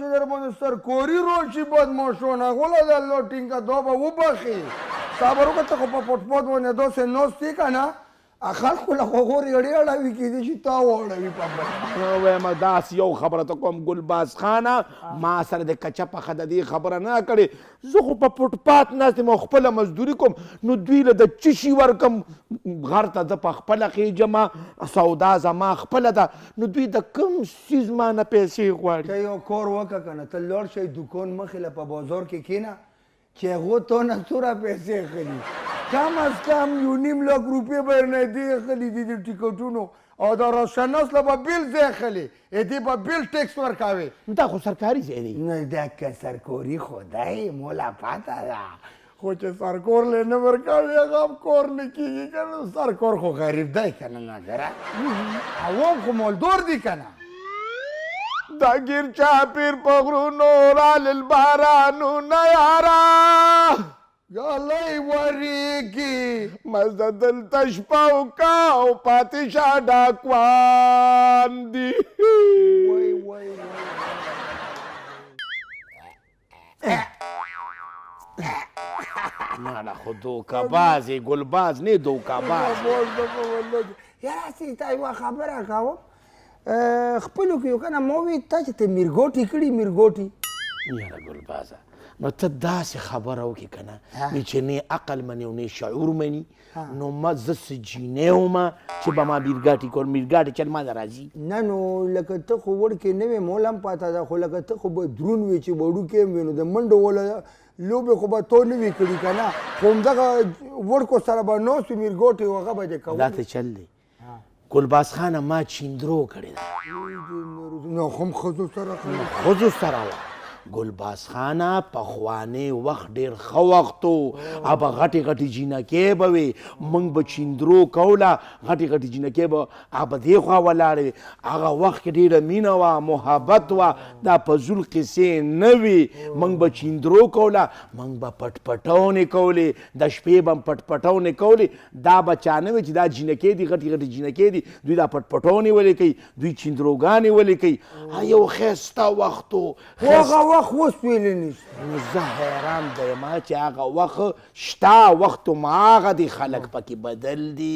چې در باندې سرکوري راشي بدماشونه غوله د الله ټینګه دا به وبخي صبر وکړه ته خو په پټ پټ باندې داسې ناست یې که نه خلکو له خو غورې اړې اړوي کېدای شي تا واړوي په بل وایم داسې یو خبره ته کوم ګلباز خانه ما سره د کچه پخه د دې خبره نه کړې زه خو په فوټپات ناست یم او خپله مزدوري کوم نو دوی له د څه شي ورکم غر ته زه په خپله خېجمه سودا زما خپله ده نو دوی د کوم څیز ما نه پیسې غواړي ته یو کور وکړه که نه ته لاړ شئ دوکان مخې له په بازار کې کښېنه چې هغو تا نه څومره پیسې اخلي کم از کم 1.5 لاک روپۍ به یې نه دې اخلي دي د ټیکټونو او دا روشناس له به بیل ځای اخلي دې به بیل ټیکس ورکوې دا خو سرکاري ځای دی نه دا که سرکوري خدای مولا پته ده خو چې سرکور له نه ورکوي هغه هم کور نه کېږي که نه سرکور خو غریب دی که نه نګره عوام خو مالدور دي که نه دا ګیر چاپیر په غرونو رالل بارانونه یاره یالی وریږي مزه دلته شپه وکه او پاتې شه ډاکوان دي وای وای نه نه خو دوکهباز یې ګلباز نه دوکهباز یاره هسې تا یوه خبره کوم خپلو کې یو که نه ما وی تا چې ته میرګوټې کړي میرګوټې یاره ګلبازه نو ته داسې خبره وکړې که نه چې نه عقل مني او نه شعور مني نو ما زه سجینی ومه چې به ما میرګاټې کول میرګاټې چل ما نه راځي نه نو لکه ته خو وړکې نه وې موله هم پاته ده خو لکه ته خو به دروند وې چې وړوکی هم وې نو د منډو وله لوبې خو به تو نه وې کړي که نه خو همدغه وړکو سره به ناست وي میرګوټې هغه به دې کول دا ته چل دی ګلباز خانه ما چیندرو کړې ده نه خو هم ښځو سره ښځو سره وه ګلباز خانه پخوانی وخت ډېر ښه وخت و هغه غټې غټې جینکې به وې موږ به چیندرو کوله غټې غټې جینکې به هغه به دې خوا ولاړې وې هغه وخت کې ډېره مینه وه محبت وه دا فضول قصې نه وې موږ به چیندرو کوله موږ به پټپټونې کولې د شپې به هم پټپټونې کولې دا به چا نه وې چې دا جینکې دي غټې غټې جینکې دي دوی دا پټپټونې ولې کوي دوی چیندروګانې ولې کوي یو ښایسته وخت و وخت اوس پیلې نشته نو زه حیران دی ما چې هغه وخت شته وخت هماغه دی خلک پکې بدل دي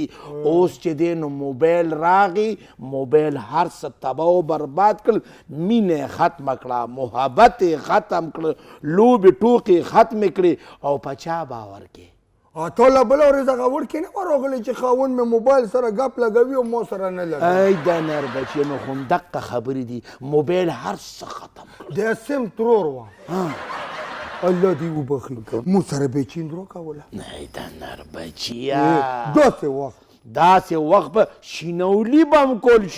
اوس چې دی نو موبایل راغی موبایل هر څه تباه و برباد کړل مینه یې ختمه کړه محبت یې ختم کړه لوبې ټوکې ختمې کړې او په چا باور کې ته له بله ورځ هغه وړکې نه وه راغلی چې خاوند مې موبایل سره ګپ لګوي او ما سره نه لګوي ای دا نر بچیه نو خو همدقه خبرې دي موبایل هر څه ختم کړل د سیم ترور وه الله دې وبخي مو سره به یې چیندرو کوله ای دا نر بچیه داسې وخت داسې وخت به شینولي به هم کول